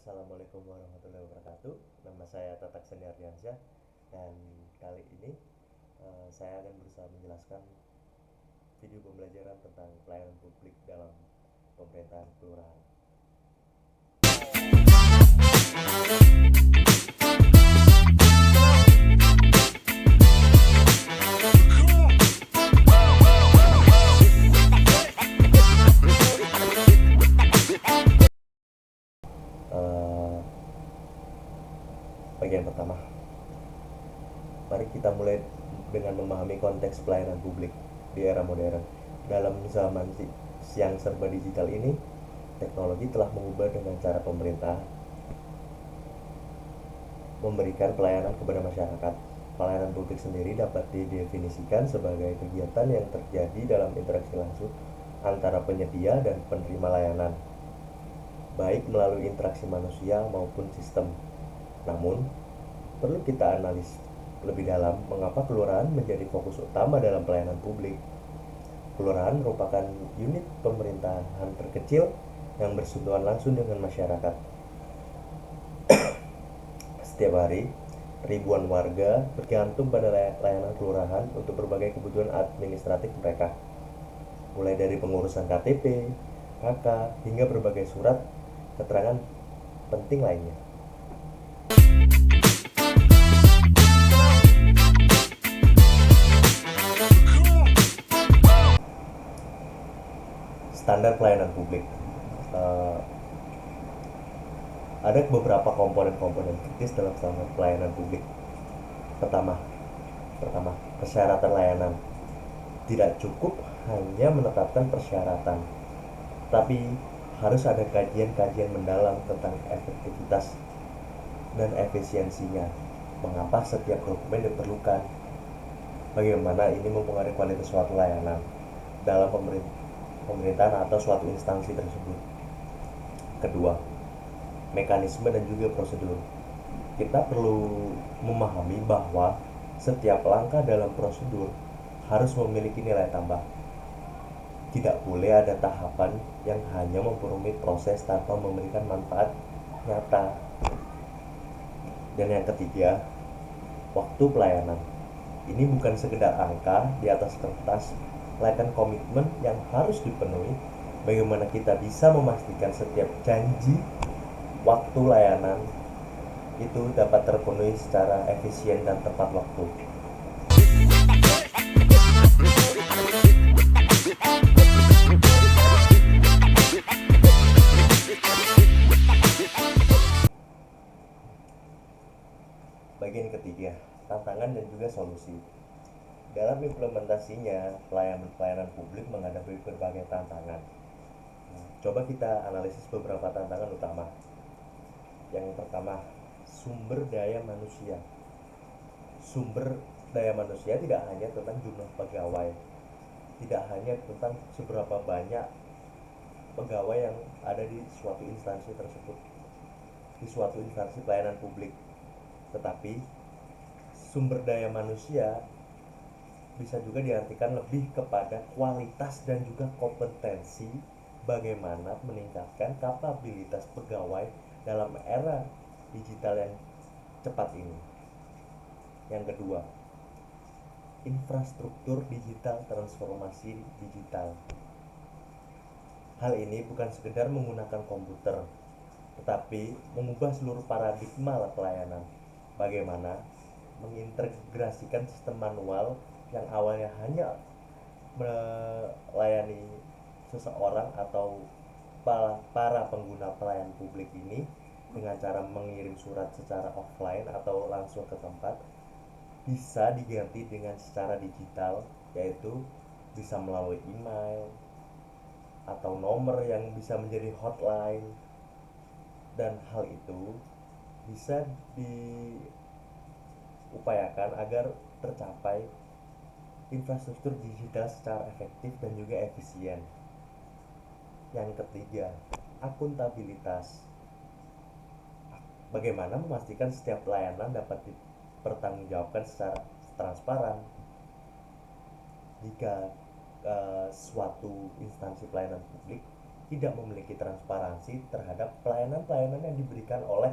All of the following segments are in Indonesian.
Assalamualaikum warahmatullahi wabarakatuh. Nama saya Tatak Seniardiansyah dan kali ini saya akan berusaha menjelaskan video pembelajaran tentang pelayanan publik dalam pemerintahan kelurahan. Eh, Bagian pertama, mari kita mulai dengan memahami konteks pelayanan publik di era modern. Dalam zaman yang serba digital ini, teknologi telah mengubah dengan cara pemerintah memberikan pelayanan kepada masyarakat. Pelayanan publik sendiri dapat didefinisikan sebagai kegiatan yang terjadi dalam interaksi langsung antara penyedia dan penerima layanan, baik melalui interaksi manusia maupun sistem. Namun, perlu kita analis lebih dalam mengapa kelurahan menjadi fokus utama dalam pelayanan publik. Kelurahan merupakan unit pemerintahan terkecil yang bersentuhan langsung dengan masyarakat. Setiap hari, ribuan warga bergantung pada layanan kelurahan untuk berbagai kebutuhan administratif mereka, mulai dari pengurusan KTP, KK, hingga berbagai surat keterangan penting lainnya. Standar pelayanan publik. Eh, ada beberapa komponen-komponen kritis dalam standar pelayanan publik. Pertama, persyaratan layanan. Tidak cukup hanya menetapkan persyaratan, tapi harus ada kajian-kajian mendalam tentang efektivitas dan efisiensinya. Mengapa setiap dokumen diperlukan? Bagaimana ini mempengaruhi kualitas suatu layanan dalam pemerintahan atau suatu instansi tersebut. Kedua, mekanisme dan juga prosedur. Kita perlu memahami bahwa setiap langkah dalam prosedur harus memiliki nilai tambah. Tidak boleh ada tahapan yang hanya memperumit proses tanpa memberikan manfaat nyata. Dan yang ketiga, waktu pelayanan. Ini bukan sekedar angka di atas kertas, melainkan komitmen yang harus dipenuhi. Bagaimana kita bisa memastikan setiap janji waktu layanan itu dapat terpenuhi secara efisien dan tepat waktu. Bagian ketiga, tantangan dan juga solusi. Dalam implementasinya, pelayanan publik menghadapi berbagai tantangan. Coba kita analisis beberapa tantangan utama. Yang pertama, sumber daya manusia. Sumber daya manusia tidak hanya tentang jumlah pegawai, tidak hanya tentang seberapa banyak pegawai yang ada di suatu instansi tersebut, di suatu instansi pelayanan publik, tetapi sumber daya manusia bisa juga diartikan lebih kepada kualitas dan juga kompetensi bagaimana meningkatkan kapabilitas pegawai dalam era digital yang cepat ini. Yang kedua, infrastruktur digital, transformasi digital. Hal ini bukan sekedar menggunakan komputer, tetapi mengubah seluruh paradigma pelayanan. Bagaimana mengintegrasikan sistem manual yang awalnya hanya melayani seseorang atau para pengguna pelayanan publik ini dengan cara mengirim surat secara offline atau langsung ke tempat, bisa diganti dengan secara digital, yaitu bisa melalui email atau nomor yang bisa menjadi hotline, dan hal itu bisa diupayakan agar tercapai infrastruktur digital secara efektif dan juga efisien. Yang ketiga, akuntabilitas. Bagaimana memastikan setiap pelayanan dapat dipertanggungjawabkan secara transparan. Jika suatu instansi pelayanan publik tidak memiliki transparansi terhadap pelayanan-pelayanan yang diberikan oleh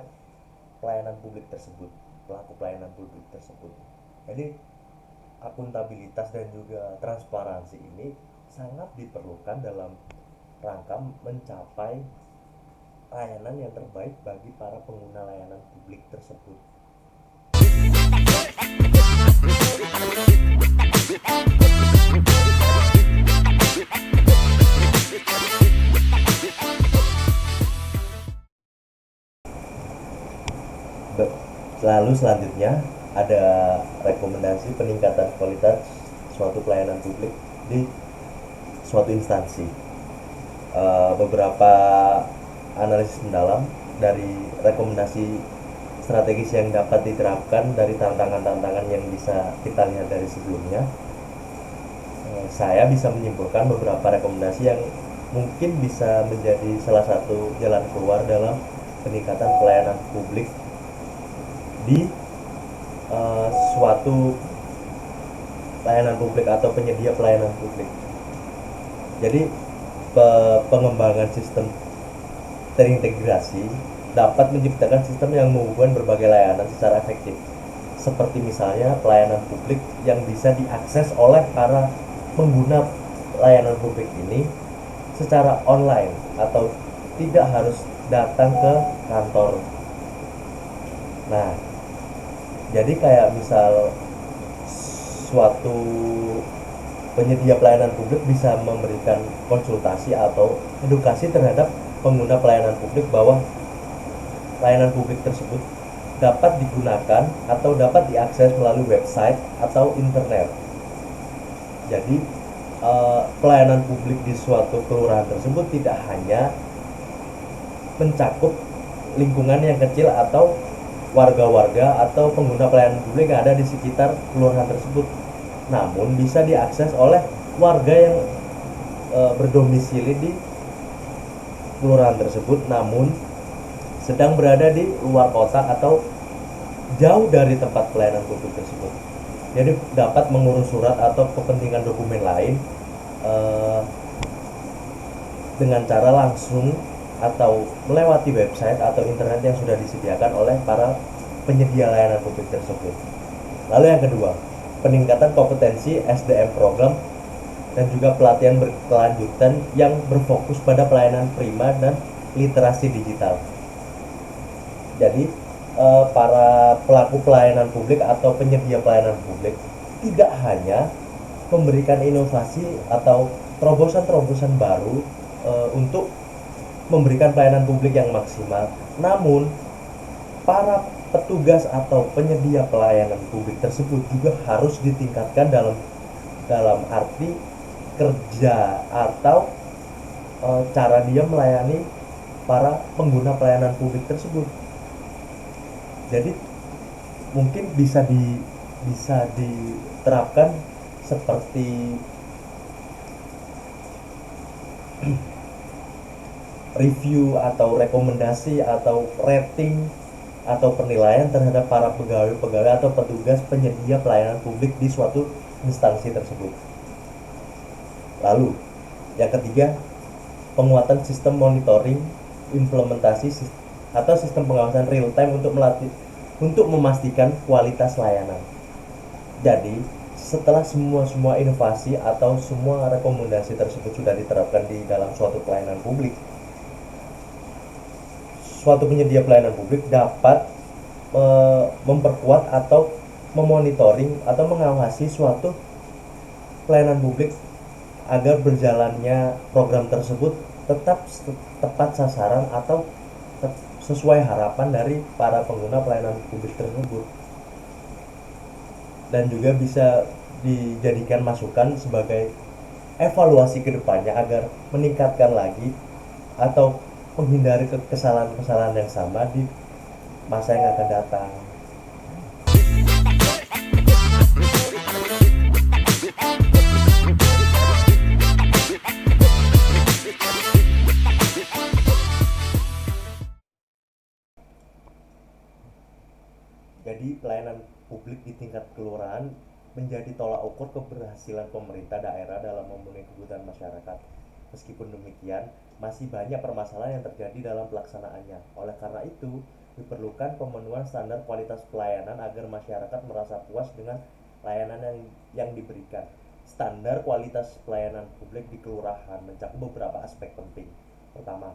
pelayanan publik tersebut, pelaku pelayanan publik tersebut. Jadi akuntabilitas dan juga transparansi ini sangat diperlukan dalam rangka mencapai layanan yang terbaik bagi para pengguna layanan publik tersebut. Lalu selanjutnya ada rekomendasi peningkatan kualitas suatu pelayanan publik di suatu instansi. Beberapa analisis mendalam dari rekomendasi strategis yang dapat diterapkan dari tantangan-tantangan yang bisa kita lihat dari sebelumnya, saya bisa menyimpulkan beberapa rekomendasi yang mungkin bisa menjadi salah satu jalan keluar dalam peningkatan pelayanan publik di suatu layanan publik atau penyedia pelayanan publik. Jadi pengembangan sistem terintegrasi dapat menciptakan sistem yang menghubungkan berbagai layanan secara efektif, seperti misalnya pelayanan publik yang bisa diakses oleh para pengguna layanan publik ini secara online atau tidak harus datang ke kantor. Nah, jadi kayak misal suatu penyedia pelayanan publik bisa memberikan konsultasi atau edukasi terhadap pengguna pelayanan publik bahwa layanan publik tersebut dapat digunakan atau dapat diakses melalui website atau internet. Jadi pelayanan publik di suatu kelurahan tersebut tidak hanya mencakup lingkungan yang kecil atau warga-warga atau pengguna pelayanan publik yang ada di sekitar kelurahan tersebut, namun bisa diakses oleh warga yang berdomisili di kelurahan tersebut namun sedang berada di luar kota atau jauh dari tempat pelayanan publik tersebut. Jadi dapat mengurus surat atau kepentingan dokumen lain dengan cara langsung atau melewati website atau internet yang sudah disediakan oleh para penyedia layanan publik tersebut. Lalu yang kedua, peningkatan kompetensi SDM program dan juga pelatihan berkelanjutan yang berfokus pada pelayanan prima dan literasi digital. Jadi para pelaku pelayanan publik atau penyedia pelayanan publik tidak hanya memberikan inovasi atau terobosan-terobosan baru untuk memberikan pelayanan publik yang maksimal, namun para petugas atau penyedia pelayanan publik tersebut juga harus ditingkatkan dalam arti kerja atau cara dia melayani para pengguna pelayanan publik tersebut. Jadi mungkin bisa diterapkan seperti review atau rekomendasi atau rating atau penilaian terhadap para pegawai-pegawai atau petugas penyedia pelayanan publik di suatu instansi tersebut. Lalu yang ketiga, penguatan sistem monitoring implementasi atau sistem pengawasan real time untuk memastikan kualitas layanan. Jadi setelah semua inovasi atau semua rekomendasi tersebut sudah diterapkan di dalam suatu pelayanan publik, suatu penyedia pelayanan publik dapat memperkuat atau memonitoring atau mengawasi suatu pelayanan publik agar berjalannya program tersebut tetap tepat sasaran atau sesuai harapan dari para pengguna pelayanan publik tersebut, dan juga bisa dijadikan masukan sebagai evaluasi kedepannya agar meningkatkan lagi atau menghindari kesalahan-kesalahan yang sama di masa yang akan datang. Jadi pelayanan publik di tingkat kelurahan menjadi tolak ukur keberhasilan pemerintah daerah dalam memenuhi kebutuhan masyarakat. Meskipun demikian, masih banyak permasalahan yang terjadi dalam pelaksanaannya. Oleh karena itu, diperlukan pemenuhan standar kualitas pelayanan agar masyarakat merasa puas dengan layanan yang diberikan. Standar kualitas pelayanan publik di kelurahan mencakup beberapa aspek penting. Pertama,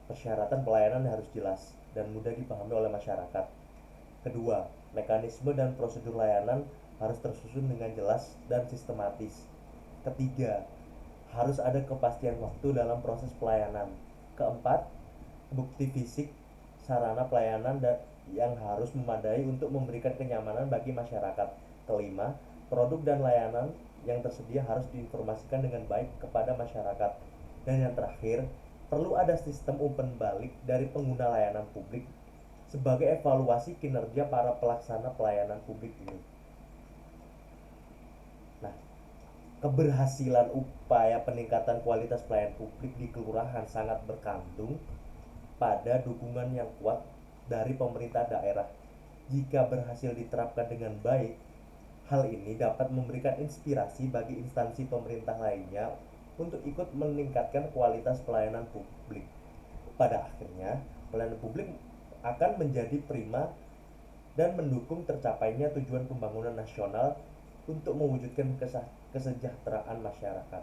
persyaratan pelayanan harus jelas dan mudah dipahami oleh masyarakat. Kedua, mekanisme dan prosedur layanan harus tersusun dengan jelas dan sistematis. Ketiga, harus ada kepastian waktu dalam proses pelayanan. Keempat, bukti fisik sarana pelayanan yang harus memadai untuk memberikan kenyamanan bagi masyarakat. Kelima, produk dan layanan yang tersedia harus diinformasikan dengan baik kepada masyarakat. Dan yang terakhir, perlu ada sistem umpan balik dari pengguna layanan publik sebagai evaluasi kinerja para pelaksana pelayanan publik ini. Nah, keberhasilan upaya peningkatan kualitas pelayanan publik di kelurahan sangat bergantung pada dukungan yang kuat dari pemerintah daerah. Jika berhasil diterapkan dengan baik, hal ini dapat memberikan inspirasi bagi instansi pemerintah lainnya untuk ikut meningkatkan kualitas pelayanan publik. Pada akhirnya, pelayanan publik akan menjadi prima dan mendukung tercapainya tujuan pembangunan nasional untuk mewujudkan kesejahteraan masyarakat.